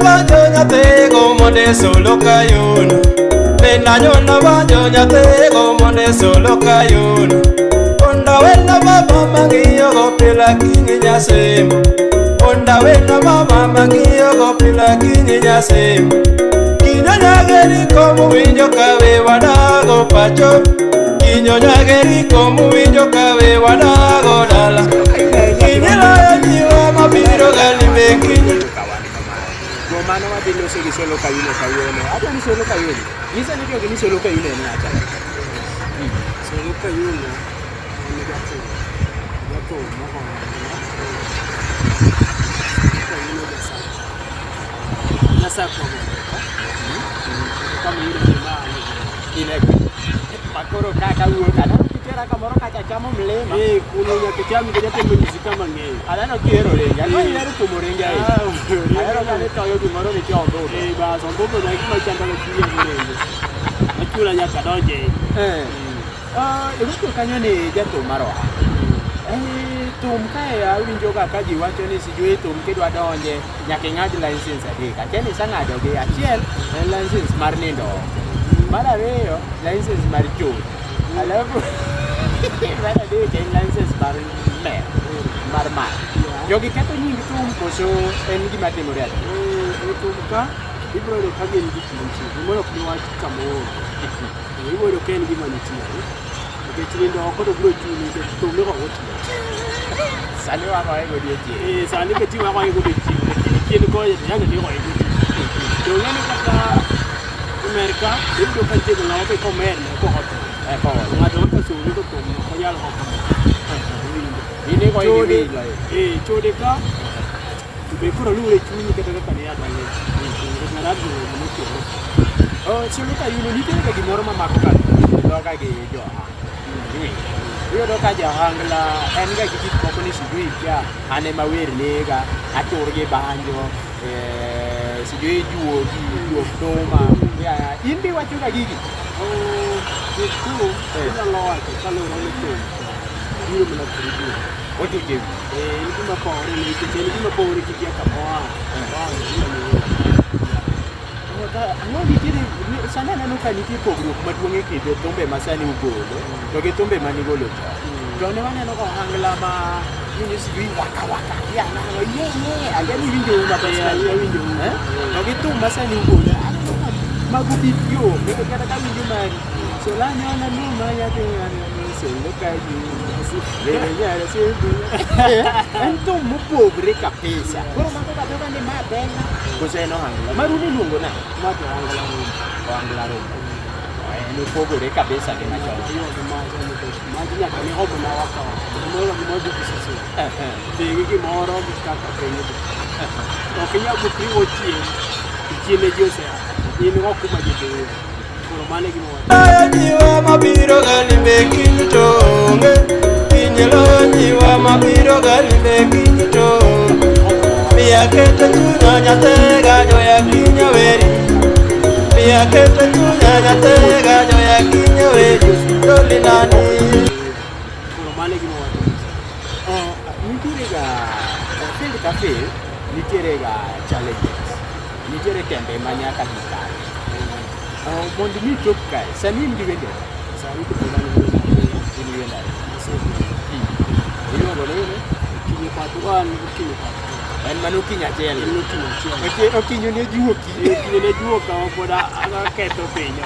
bajo nyate como de solo Kayuno. Lena nyona bajo nyate como de solo Kayuno. Onda wena mama mangiyo go pila kingi nyasemo. Onda wena mama mangiyo go pila kingi nyasemo. Kinyo nyageri como winjo kawe wadago pacho. Kinyo nyageri como winjo kawe wadago dala. Kinyela ya nyiwa mabiro galimbe kinyo. Mano wa bilo se solo Kayuno Kayuno. Apa ni solo Kayuno? Isa ni kyo ni solo Kayuno ni acha. Solo Kayuno. Ni jathum. Jathum mo ko. Kayuno dasa. Dasa ko. Kami ni ma ni. Ine. Pakoro kaka uo kana. Kitera kamoro kacha chamo mlema. Kuno ya kichami ke jathum muzika mang'eny. Ala no quiero renga. No iero kumorenga ai. Ayero kane toyo gimoro ni chondo. Ba so bobo na ki machanda ko tiye ni. Akula nyaka donje. Iruko kanyo ni jathum maroha. Thum kae awinjo kaka ji wacho ni sijui thum kidwa donje nyaka ing'ad license adek. Achiel isang'ado gi achiel en license mar nindo. Mar ariyo license mar chode. Alafu mar adek en license mar mer. Mar. Jogi ketho nying Thum koso en gima timore ati. Thum ka ibro lo kage ni gichi. Gimoro ok wach kamoro. Ibro ken gima nitie. Nikech oko to bro chuni to Thum no oti. Sani wa kwa ego die. Sani ke tiwa kwa ego die. Kini ko ya ngi ni kwa ego. To ngene kata America, ibro kan te na ko comer ko hot. Ko. Ngado ka so ni ko Thum ko yal ko. Ini ko ini chode ka be kuro lure chuni ke daga kan ya dale ngara du mo ko solo Kayuno ni te ka gimoro ma mako kan do ka ge jo yo do ka ja hangla en ga giti ko ni sijui kya ane mawer lega atur ge banjo sijui juo doma ya imbi wachu ka gigi itu ina lawa ka lo ro ni Yule mna kuribu. Otu je. Ni kuma pore ni kiteni kuma pore kitia kamoa. Ano ditiri sana nanu kaniti pogro maduonge kido tombe masani ugolo. To ge tombe manigolo cha. To ne wana no ko hangla ma ni sigi waka ya na ye aga ni winjo ma ba ya winjo. To ge Thum masani ugolo. Magubityo, me kata kami jumari. Solanya na numa ya tengani solo Kayuno. Lenya siempre. Ento mo pobre kabisa. Pero mako katoka ni mabenga. Kuseno hangla. Maruni lungo na. Mato hangla ro. Hangla ro. Ni pobre kabisa ke macho. Yo de maji ya kani hobo na waka. Moro ni moja kisasi. Tegi ki moro bikaka penye. Okinya bukri ochi. Ichile jose. Ni ngo kuma jete. Koro mane ki mo. Niwa mabiro galimbe kintonge. Kinyelo niwa mabiro galimbe kintonge. Mia kete tunya nyatega joya kinyaweri. Mia kete tunya nyatega joya kinyaweri. Doli nani. Koro mane ki mo. Nitire ga field cafe, nitire ga challenges. Nitire tembe manyaka dikani. Mondi mi chop kai, sani ndi wende. Sani ko dana ni Wenda. Iyo ngolo ne. Kinyi patuan kinyi patu. En manuki nyachel. Okinyo ne juoki. Kinyi ne juoka okoda aga keto penyo.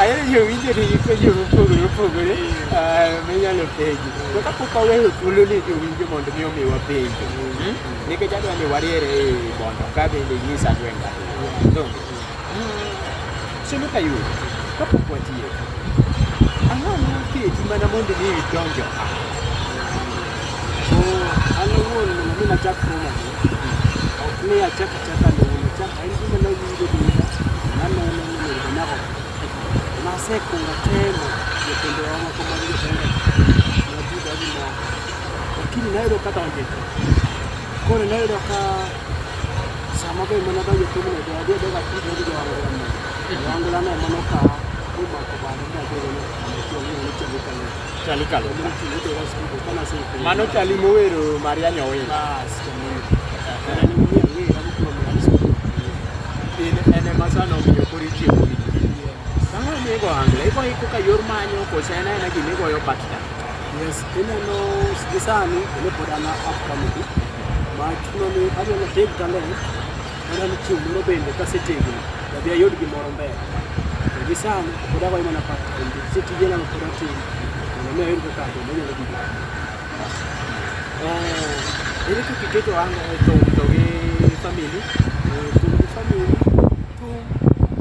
Ayo yo winjo ni ko yo pogore. Menya lo peji. To ka ko kawe kulo ni yo winjo mondo mi omi wa peji. Nike jadwa ni wariere bondo ka bende nyisa gwenga. Donge. Solo Kayuno. Kapo kwatie. Ano na keji mana mondo ni donjo. Ano won ni na chak ko ma. Ni ya chak ndo ni chak ai ni na winjo ni. Ano ni na ko. Na seko ngatemo yependo wangu kama vile tena. Najibu hadi na. Lakini nayo kata ongeto. Kone nayo ka sama kwa mana ba yetu ni ndio ndio daga kitu ndio wangu. Wangu la na manoka kuma kwa bado Chalikalo. Mano chalimo wero Maria nyowe. Bas. ene masano miyo kori chiemo. Sama nego ohangla, iko ka yor manyo kose ena gima igoyo batna. Yes, ineno gisani ele pod an upcoming. Ma chuno ni adwaro take talent. Aneno chieng' moro bende kasetegno. Tabi ayud gimoro mbele. Gisani pod agoyo mana part time. Setije na pod atimo. Ne ayud kaka anyalo gigo. Ere kaka iketo to gi family.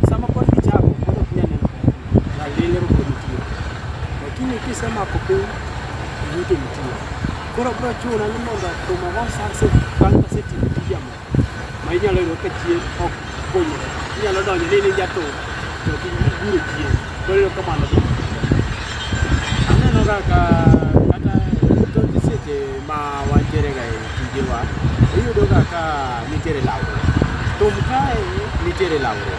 Sama pod gichako pod ok nyal neno na lele ro pod nitie. Lakini kisema kopi yuto nitie. Koro bro chuno ni mondo kuma wan sakse bang setimo tija mo. Ma inyalo yudo ka chien ok konyo. Inyalo donjo ni jathum to guro chien. Koro kamano. Aneno kaka kata to seche ma wantiere ga tijewa iyudo kaka nitiere lauro. Thum kae nitiere lauro.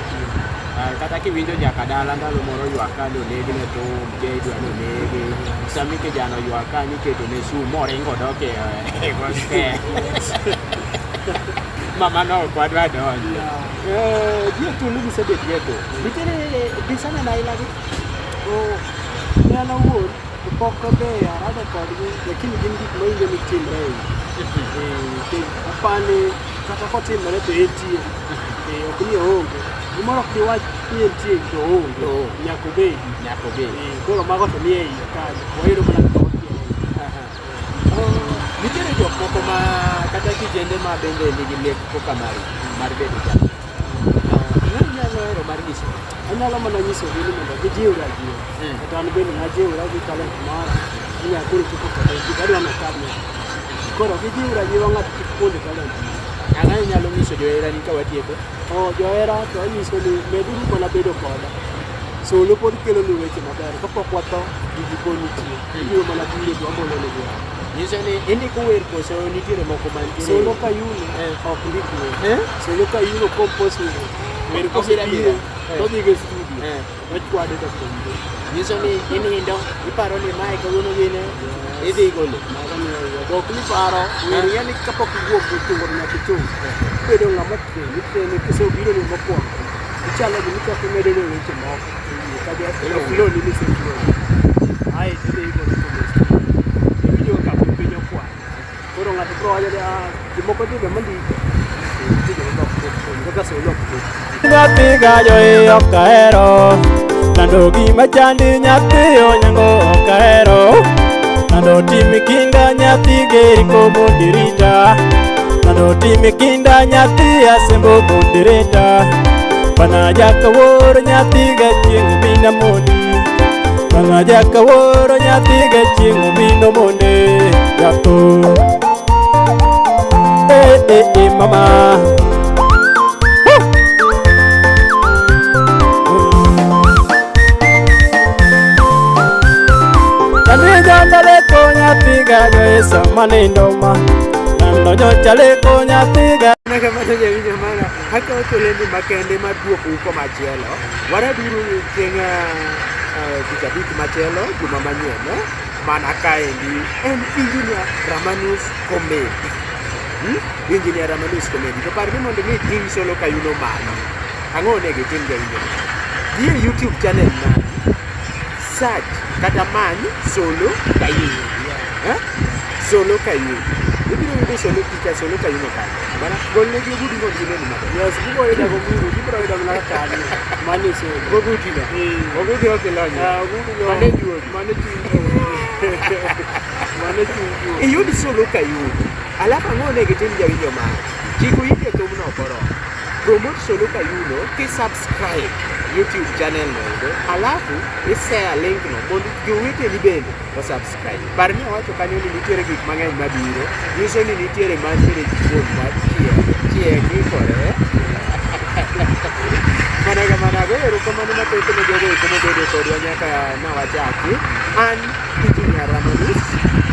Kata kiwinjo nyaka dala ndalo moro ywak ka nonegi ne thum, idwa nonegi. Sami kijana ywak ka niketo ne sum moringo dok e gospel. Mama no ok wadwa donjo. Ji tulu gisebet geto. Nitiere bisana na ilagi. Nyalo wuot pok be arada kodgi lakini gin gik ma inge mitimre apani kata kotimre be entie ok ni onge gimoro ok diwach ni entie to onge nyaka obedi koro mago to nie iye kanyo wayudo mana nitiere jok moko ma kata kijende ma bende nigi lek koka mar bedo jathum. Nyalo hero mar nyiso anyalo mana nyiso gi ni mondo gijiwra jiwo kata an bende najiwra gi talent mara inyalo koro chopo kata gidwa na kadno koro gijiwra jiwo ng'ato kik puonj talent. Ang'o nyalo nyiso johera ni ka watieko? Johera to anyiso ni meduru mana bedo koda. Solo pod kelo ni weche maber kapok watho gigi pod nitie. Ibiro mana biro to amolo ne gwa. Nyiso ni indiko wer koso nitiere moko mantiere. Solo Kayuno ok ndik wer. Solo Kayuno compose wer. Wer kosebiro to dhi e studio. Wachwade to kumbe. Nyiso ni inindo iparo ni mae kawuono gine idhi golo. Ok ni paro wer yani kapok iwuok gotungo nyaka ichung. Bedo ng'ama treni kisobiro ni mokwongo. Ichalo gini kaka medo ne weche moko. Kaja flow ni mise flow. Ai tidhi golo to video ka pinyo kwa. Koro ng'ato bro aja gimoko dhiga mandiko. Nyathi gayo ok ahero nando gima chandi nyathi onyango ok ahero nando timi kinda nyathi geri komo dirita nando timi kinda nyathi asembo dirita bana jaka woro nyathi ga chieng' mina modi bana jaka woro nyathi ga chieng' mina monde jathum mama Jandale ko nyathiga joesa manindoma Nando nyochale ko nyathiga Naga mana jawinya mana haka otoleni makende maduoko uko machielo waraduru kenga kitabiki machielo juma manyien mana kaendi en engineer Ramanus Komedi engineer Ramanus Komedi to parni mondo mi ting Solo Kayuno mano ang'o ne gitim jawinjo die YouTube channel na search kata man Solo Kayuno Solo Kayuno ibiro yudo Solo Kayuno kanyo mana golne gi gudu go gine ni mabe yes gibo ida go gudu gibro ida mana kanyo mane so go gudu na ogudu okelonyo mane juo iyudi Solo Kayuno alafu ang'o ne gitim jawinjo ma chiko ike Thum no koro promote Solo Kayuno ki subscribe YouTube channel no alafu i-share link no mondo joweteni bende o-subscribe. Parni awacho kanyo ni nitiere gik mang'eny mabiro nyiso ni nitiere mantiere jikon mar chiek ikore manago erokamano mathoth ne jogo eko mobedo kodwa nyaka nawachaki an engineer Ramanus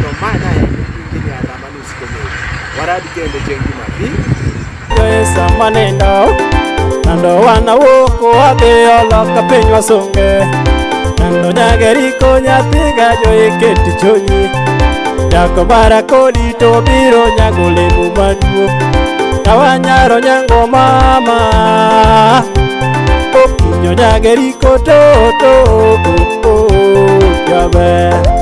to mana en engineer Ramanus Komedi warad kendo chieng' Jumapil joesa manindo nando wana woko adhi oloka piny wasunge nando nyageriko nyathiga joiketi chunyi jako bara kodi to biro nyago olemo maduong' kawanyaro nyango mama nyageriko to jaber